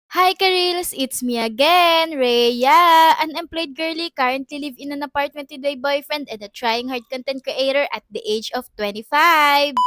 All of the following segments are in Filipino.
Hi Karils, it's me again, Rhea, unemployed girly currently live in an apartment with my boyfriend and a trying hard content creator at the age of 25.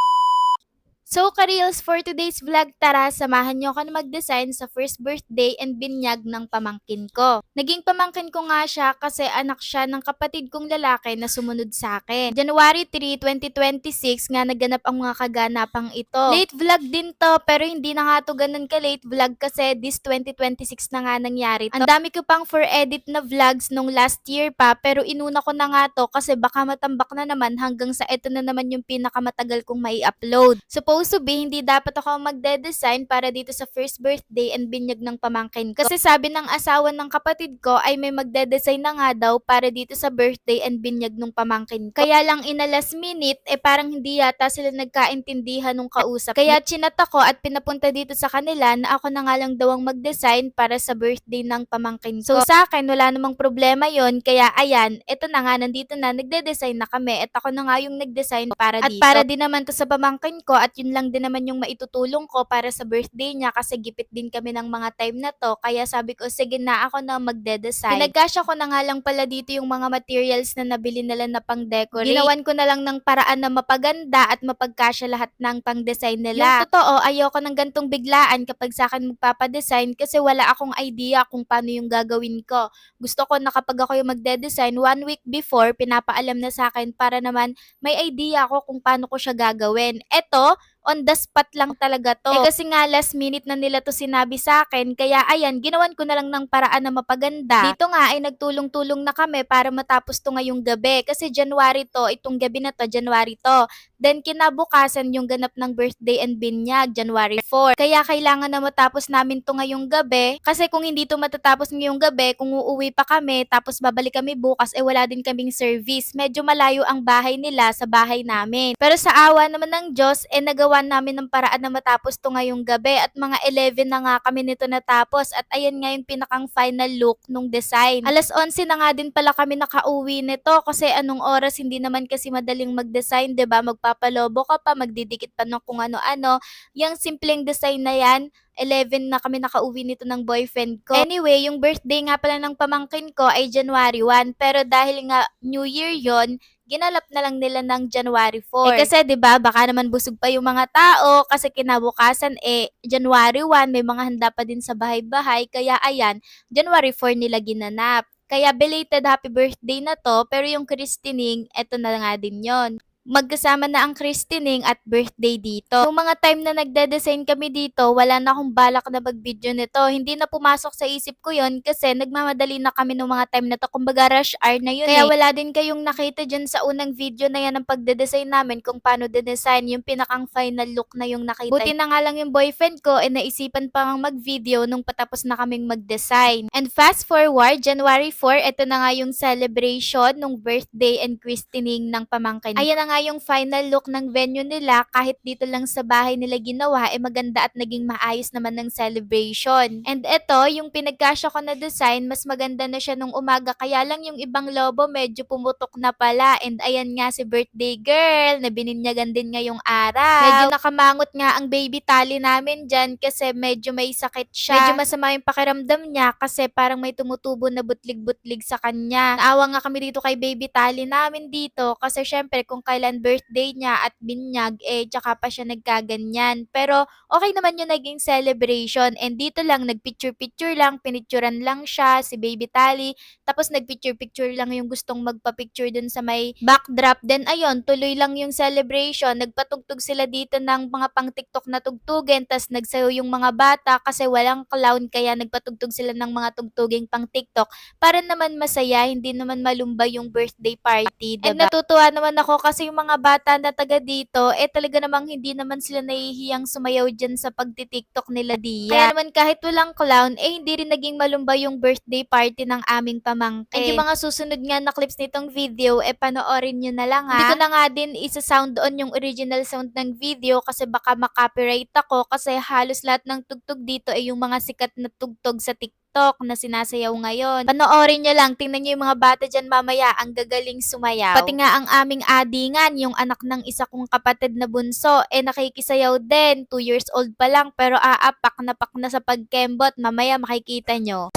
So, Karils, for today's vlog, tara, samahan niyo ako na mag-design sa first birthday and binyag ng pamangkin ko. Naging pamangkin ko nga siya kasi anak siya ng kapatid kong lalaki na sumunod sa akin. January 3, 2026 nga naganap ang mga kaganapang ito. Late vlog din to, pero hindi na nga to ganun ka-late vlog kasi this 2026 na nga nangyari to. Ang dami ko pang for edit na vlogs nung last year pa, pero inuna ko na nga to kasi baka matambak na naman hanggang sa ito na naman yung pinakamatagal kong mai-upload. Supposed to be, hindi dapat ako magde-design para dito sa first birthday and binyag ng pamangkin ko. Kasi sabi ng asawa ng kapatid ko ay may magde-design na nga daw para dito sa birthday and binyag ng pamangkin ko. Kaya lang in a last minute, parang hindi yata sila nagkaintindihan nung kausap. Kaya chinat ako at pinapunta dito sa kanila na ako na nga lang daw ang mag-design para sa birthday ng pamangkin ko. So sa akin, wala namang problema yon. Kaya ayan, eto na nga, nandito na, nagde-design na kami at ako na nga yung nag-design para dito. At para din naman to sa pamangkin ko at yun lang din naman yung maitutulong ko para sa birthday niya kasi gipit din kami ng mga time na to. Kaya sabi ko, sige na, ako na magde-design. Pinagkasya ko na nga lang pala dito yung mga materials na nabili nila na pang decorate. Ginawan ko na lang ng paraan na mapaganda at mapagkasya lahat ng pang design nila. Yung totoo, ayoko ng gantong biglaan kapag sa akin magpapadesign kasi wala akong idea kung paano yung gagawin ko. Gusto ko na kapag ako yung magde-design, 1 week before, pinapaalam na sa akin para naman may idea ako kung paano ko siya gagawin. Eto, on the spot lang talaga to. Kasi nga last minute na nila to sinabi sa akin, kaya ayan, ginawan ko na lang ng paraan na mapaganda. Dito nga ay nagtulong-tulong na kami para matapos to ngayong gabi. Kasi January to, itong gabi na to, January to. Then kinabukasan yung ganap ng birthday and binyag, January 4. Kaya kailangan na matapos namin to ngayong gabi. Kasi kung hindi to matatapos ngayong gabi, kung uuwi pa kami, tapos babalik kami bukas, wala din kaming service. Medyo malayo ang bahay nila sa bahay namin. Pero sa awa naman ng Diyos, nagawa namin ng paraan na matapos to ngayong gabi at mga 11 na nga kami nito natapos at ayan nga yung pinakang final look nung design. Alas 11 na nga din pala kami nakauwi nito kasi anong oras hindi naman kasi madaling mag-design, 'di ba? Magpapalobo ka pa, magdidikit pa ng kung ano-ano. Yung simpleng design na yan, 11 na kami nakauwi nito ng boyfriend ko. Anyway, yung birthday nga pala ng pamangkin ko ay January 1 pero dahil nga New Year yon, ginalap na lang nila ng January 4. Kasi 'di ba, baka naman busog pa yung mga tao kasi kinabukasan January 1 may mga handa pa din sa bahay-bahay kaya ayan, January 4 nila ginanap. Kaya belated happy birthday na to, pero yung christening, eto na nga din yon. Magkasama na ang christening at birthday dito. Yung mga time na nagde-design kami dito, wala na akong balak na mag-video nito. Hindi na pumasok sa isip ko yon kasi nagmamadali na kami ng mga time na to. Kumbaga rush hour na yun. Kaya wala din kayong nakita dyan sa unang video na yan ng pagde-design namin kung paano de-design. Yung pinakang final look na yung nakita. Buti na nga lang yung boyfriend ko naisipan pa nga mag-video nung patapos na kaming mag-design. And fast forward, January 4, ito na nga yung celebration nung birthday and christening ng pamangkin. Ayan na nga yung final look ng venue nila. Kahit dito lang sa bahay nila ginawa, maganda at naging maayos naman ng celebration. And ito, yung pinagkasya ko na design, mas maganda na siya nung umaga. Kaya lang yung ibang lobo medyo pumutok na pala. And ayan nga si birthday girl, na bininyagan din ngayong araw. Medyo nakamangot nga ang baby tali namin dyan kasi medyo may sakit siya. Medyo masama yung pakiramdam niya kasi parang may tumutubo na butlig-butlig sa kanya. Naawa nga kami dito kay baby tali namin dito kasi syempre kung kailan birthday niya at binyag, tsaka pa siya nagkaganyan. Pero okay naman yung naging celebration and dito lang nagpicture-picture lang, pinicturan lang siya, si baby tali, tapos nagpicture-picture lang yung gustong magpa-picture dun sa may backdrop. Then ayun, tuloy lang yung celebration, nagpatugtog sila dito ng mga pang TikTok na tugtugin, tas nagsayaw yung mga bata kasi walang clown kaya nagpatugtog sila ng mga tugtuging pang TikTok para naman masaya, hindi naman malumba yung birthday party, diba? And natutuwa naman ako kasi yung mga bata na taga dito, talaga namang hindi naman sila nahihiyang sumayaw dyan sa pagti-TikTok nila diya. Kaya naman kahit walang clown, hindi rin naging malumba yung birthday party ng aming pamangkin. And yung mga susunod nga na clips nitong video, panoorin nyo na lang ha. Hindi ko na nga din isa-sound on yung original sound ng video kasi baka makopyright ako kasi halos lahat ng tugtog dito ay yung mga sikat na tugtog sa TikTok. TikTok na sinasayaw ngayon. Panoorin nyo lang, tingnan nyo yung mga bata dyan mamaya, ang gagaling sumayaw. Pati nga ang aming adingan, yung anak ng isa kong kapatid na bunso, nakikisayaw din. 2 years old pa lang pero pak na sa pagkembot. Mamaya makikita nyo.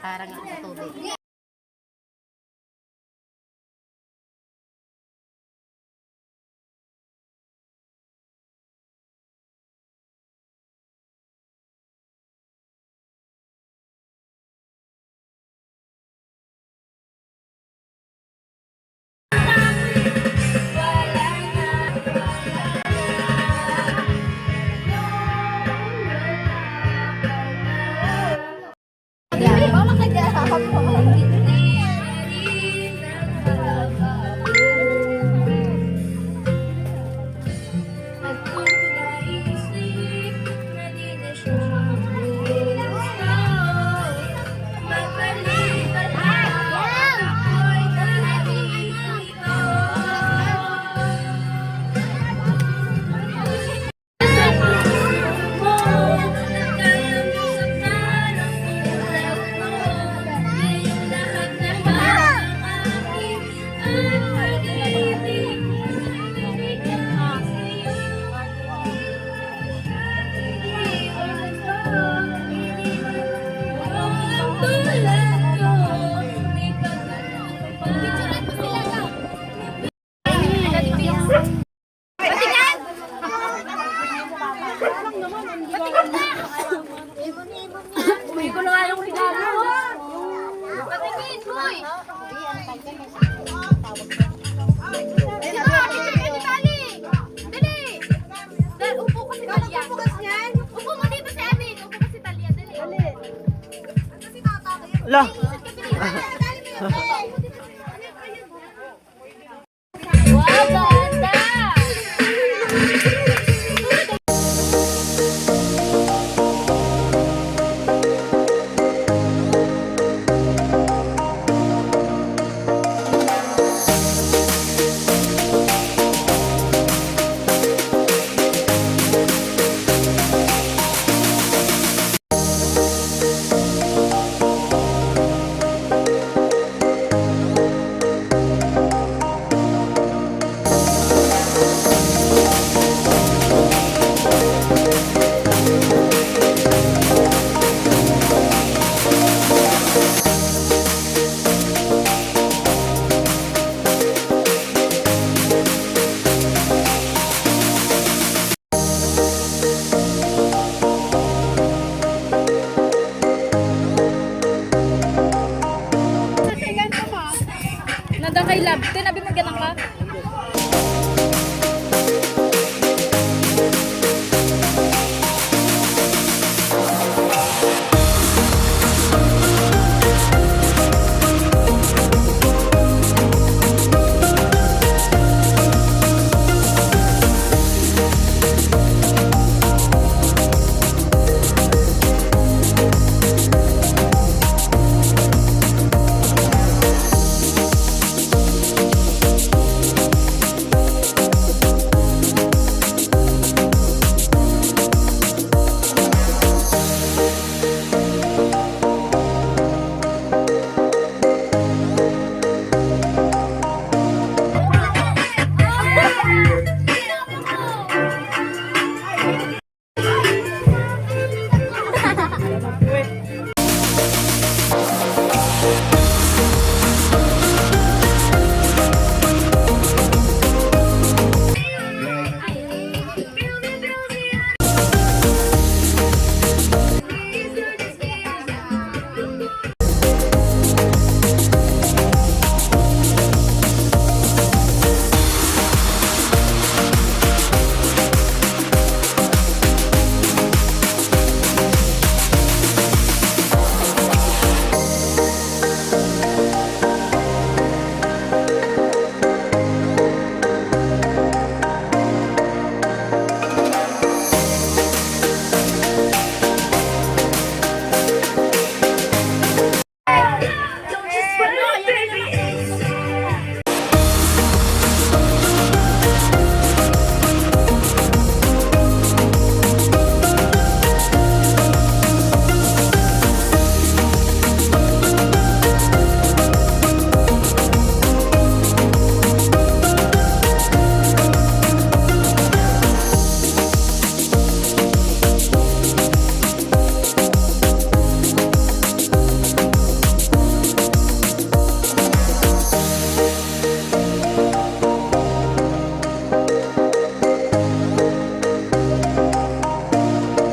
Parang ako sa tubig. Lah. Wow, ganda! Nadang kay lab. Tinabi mo ganang ka?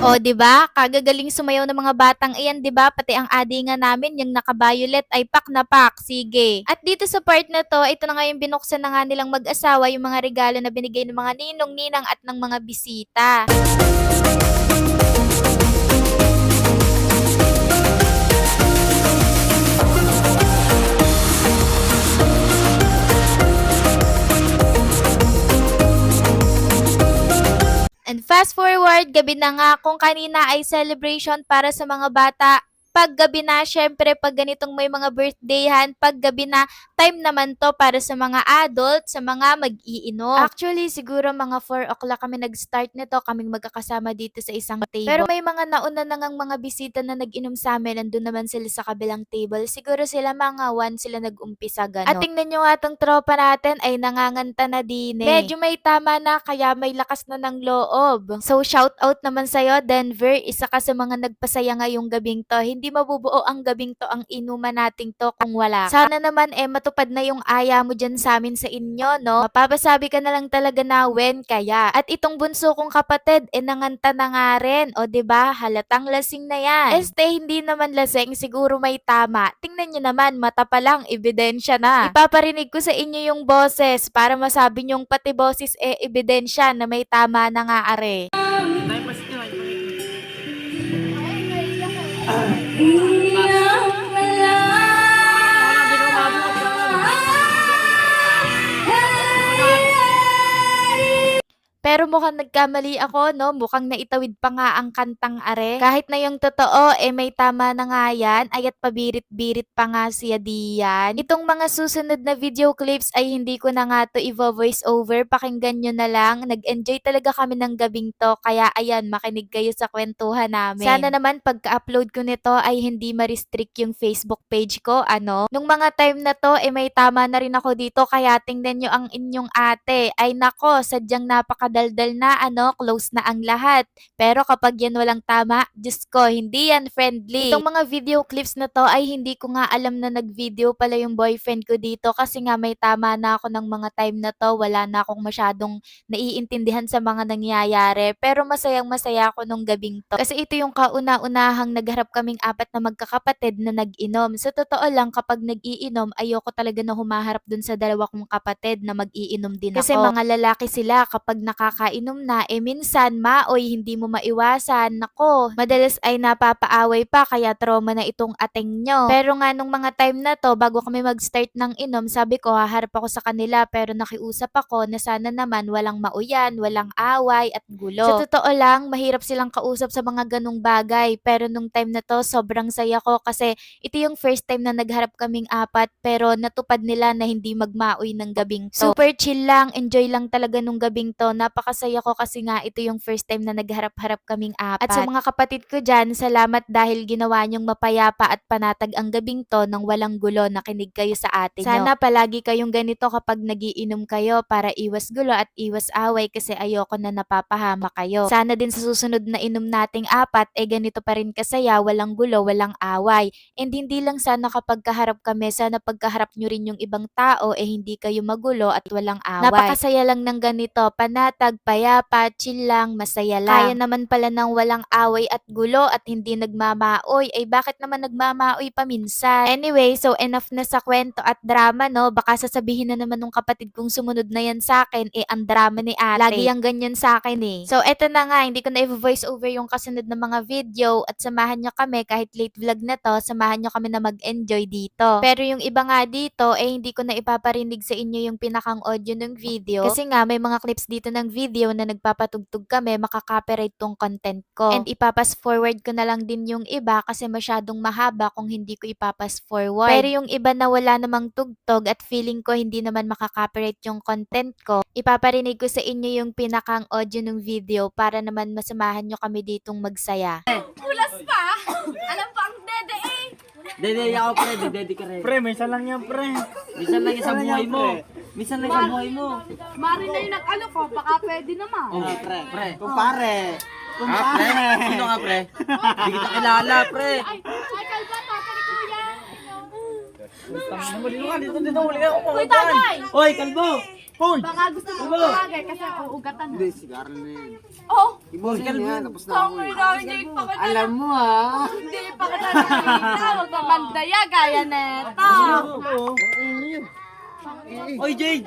O, 'di ba? Kagagaling sumayaw ng mga batang iyan, 'di ba? Pati ang adi nga namin, yung naka-violet ay pak na pak. Sige. At dito sa part na to, ito na nga yung binuksan na nga nilang mag-asawa, yung mga regalo na binigay ng mga ninong, ninang at ng mga bisita. And fast forward, gabi na nga, kung kanina ay celebration para sa mga bata. Pag gabi na, syempre, pag ganitong may mga birthdayhan, pag gabi na, time naman to para sa mga adult, sa mga mag-iinom. Actually, siguro mga 4 o'clock kami nag-start nito, kaming magkakasama dito sa isang table. Pero may mga nauna na ngang mga bisita na nag-inom sa amin, nandun naman sila sa kabilang table. Siguro sila mga 1 sila nag-umpisa, gano'n. At tingnan nyo nga tong tropa natin ay nanganganta na din eh. Medyo may tama na, kaya may lakas na ng loob. So, shout out naman sa'yo, Denver. Isa ka sa mga nagpasaya ngayong gabing to. Hindi mabubuo ang gabing to, ang inuman nating to kung wala. Sana naman matupad na yung aya mo dyan sa amin sa inyo, no? Mapapasabi ka na lang talaga na when kaya. At itong bunso kong kapatid, nanganta na nga rin. O, 'di ba? Halatang lasing na yan. Hindi naman lasing, siguro may tama. Tingnan nyo naman, mata pa lang, ebidensya na. Ipaparinig ko sa inyo yung boses para masabi nyong pati boses ebidensya na may tama na nga are. Pero mukhang nagkamali ako, no? Mukhang naitawid pa nga ang kantang are. Kahit na yung totoo, may tama na nga yan. Ayat pabirit-birit pa nga siya diyan. Itong mga susunod na video clips ay hindi ko na nga to i-voice over. Pakinggan nyo na lang. Nag-enjoy talaga kami ng gabing to. Kaya ayan, makinig kayo sa kwentuhan namin. Sana naman pagka-upload ko nito ay hindi ma-restrict yung Facebook page ko, ano? Nung mga time na to, may tama na rin ako dito. Kaya tingnan nyo ang inyong ate. Ay nako, sadyang napakadaldal na, ano, close na ang lahat. Pero kapag yan walang tama, Diyos ko, hindi yan friendly. Itong mga video clips na to ay hindi ko nga alam na nag-video pala yung boyfriend ko dito kasi nga may tama na ako ng mga time na to. Wala na akong masyadong naiintindihan sa mga nangyayari. Pero masayang masaya ako nung gabing to. Kasi ito yung kauna-unahang nagharap kaming apat na magkakapatid na nag-inom. Sa totoo lang, kapag nag-iinom, ayoko talaga na humaharap dun sa dalawa kong kapatid na mag-iinom din ako. Kasi mga lalaki sila, kapag nakakainom na, minsan maoy, hindi mo maiwasan. Nako, madalas ay napapaaway pa, kaya trauma na itong ateng nyo. Pero nga nung mga time na to, bago kami mag-start ng inom, sabi ko haharap ako sa kanila, pero nakiusap ako na sana naman walang mauyan, walang away at gulo. Sa totoo lang, mahirap silang kausap sa mga ganung bagay, pero nung time na to, sobrang saya ko kasi ito yung first time na nagharap kaming apat, pero natupad nila na hindi magmaoy ng gabing to. Super chill lang, enjoy lang talaga nung gabing to. Napakasaya ko kasi nga ito yung first time na nagharap-harap kaming apat. At sa mga kapatid ko dyan, salamat dahil ginawa nyong mapayapa at panatag ang gabing to nang walang gulo. Nakinig kayo sa ate nyo. Sana palagi kayong ganito kapag nagiinom kayo para iwas gulo at iwas away kasi ayoko na napapahama kayo. Sana din sa susunod na inom nating apat, ganito pa rin kasaya, walang gulo, walang away. And hindi lang sana kapag kaharap kami, sana pagkaharap nyo rin yung ibang tao, hindi kayo magulo at walang away. Napakasaya lang ng ganito, panatag, payapa, chill lang, masaya lang. Kaya naman pala ng walang away at gulo at hindi nagmamaoy, bakit naman nagmamaoy pa minsan? Anyway, so enough na sa kwento at drama, no? Baka sasabihin na naman ng kapatid kong sumunod na yan sa akin, ang drama ni ate. Lagi yung ganyan sa akin eh. So eto na nga, hindi ko na i-voice over yung kasunod na mga video at samahan nyo kami kahit late vlog na to, samahan nyo kami na mag-enjoy dito. Pero yung iba nga dito, hindi ko na ipaparinig sa inyo yung pinakang audio ng video kasi nga may mga clips dito ng video na nagpapatugtog kami, makaka-copyright tong content ko. And ipapas forward ko na lang din yung iba kasi masyadong mahaba kung hindi ko ipapas forward. Pero yung iba na wala namang tugtog at feeling ko hindi naman makaka-copyright yung content ko, ipaparinig ko sa inyo yung pinakang audio ng video para naman masamahan nyo kami ditong magsaya. Pulas pa! Alam pa ang dede eh! Dede ako pre, dede ka rin. Pre, may isa lang yan, pre. Minsan lang yan sa buhay mo. Minsan lang sa buhay mo. Mari na yung nag-ano ko, baka pwede naman. Oh, pre. Kumpare. Pre? Sino nga pre? Hindi kita kilala pre. Ay, kalba, papa ni kuya. Huli ka, dito huli ka. Uy, tagay! Hoy, kalbo! Hoy! Baka gusto mo tumagay kasi uugatan na. Hindi, sigara na yan. Oh! Ibon yan, tapos na ako Tangay eh. na, hindi pa kita Alam mo ah. Hindi pa kita nakikita. Huwag ka mandaya gaya neto. Oy, Jade!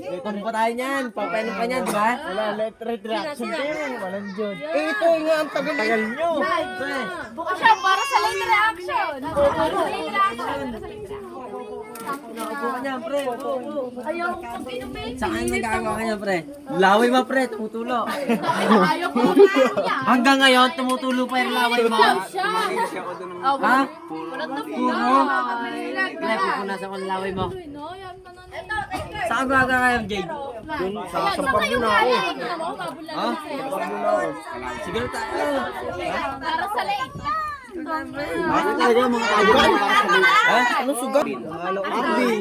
Ito pa tayo niyan. Papainin pa niyan, di ba? Wala, let reaction din. Walang Diyos. Ito nga, ang tagal nyo. Bukas siya para sa late reaction. Para sa late reaction. Upo ka niyan, pre. Ayaw ko pag inumin. Saan ang nagkagawa ka niyan, pre? Laway mo, pre. Tumutulo. Ayaw ko niya. Hanggang ngayon, tumutulo pa yung laway mo. Ha? Puro? Pre, pupunasan ko ang laway mo. Saan gaga kayo, Jade? Sasampag mo na ako. Ha? Siguro tayo. Para sa late. Bakit talaga mga kaibigan para sa late? Ha? Anong sugat? Arvin.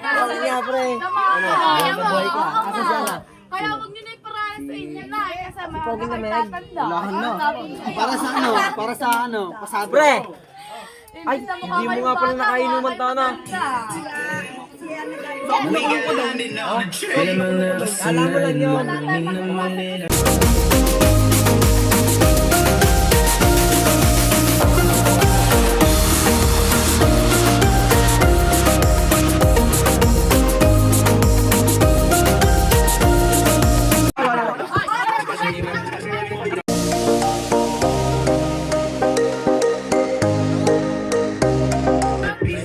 Bakit nga pre? Mabuhay ka. Asa siya na? Kaya huwag niyo na iparaya sa inyo na. Kasi Pogi na, Meg. magtatanda. Walahan na. Para sa ano? Para sa ano? Pasado. Pre! Ay, hindi mo nga pala nakainuman tana. Alam mo lang yun.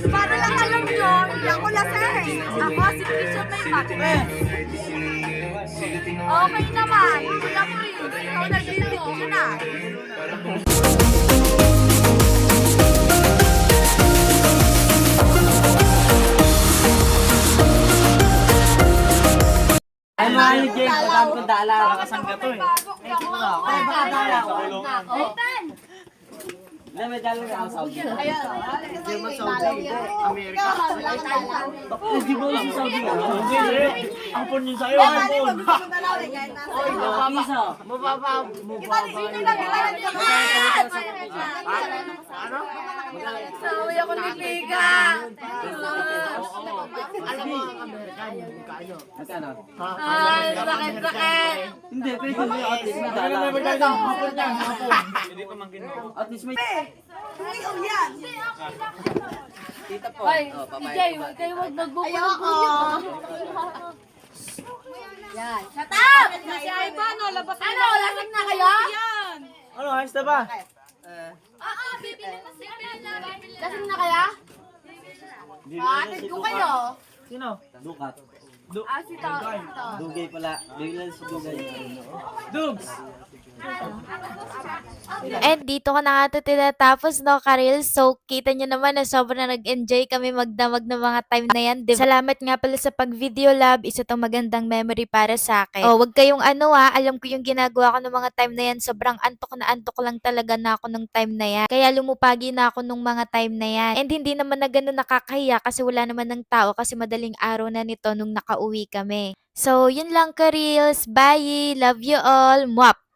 Para lang alam nyo, hindi ako lasing. Ako si Christian May Matre. Okay naman. Kuya Chris, ikaw nag-video na. Ay, mahal ni Jade. Pagkaan ko dala. Nakasangga to eh. Na, may dala na ako Saudi. German Saudi. Amerika. Di ba si Saudi nga? Ampon yun sa'yo. Ampon. Isa. Sawi ako ni Liga. Magkano? Ay, sakit-sakit. Hindi, pwede mo at least may dala. Hapon yan. Hapon. At least may... Tita po. Ay, Oh, papayag Jay, po ba? kayo wag nagbubulong. Yan. Shut up! Si Ivan, labas ano, lasing na kayo? Ano, ayos na ba? Oo, bibili na si lasing na kaya? Atid ko kayo. Sino? Dukat. Si Tao. Dugay pala. Bigla si Dugay. Dugs. And dito ko na nga ito tinatapos, no, Karil? So, kita nyo naman na sobrang nag-enjoy kami magdamag ng mga time na yan. Diba? Salamat nga pala sa pag-video lab. Isa tong magandang memory para sa akin. Oh, wag kayong ano alam ko yung ginagawa ko ng mga time na yan. Sobrang antok lang talaga na ako nung time na yan. Kaya lumupagi na ako nung mga time na yan. And hindi naman na ganun nakakahiya kasi wala naman ng tao kasi madaling araw na nito nung nakauwi kami. So, yun lang, Karils. Bye! Love you all. Mwap!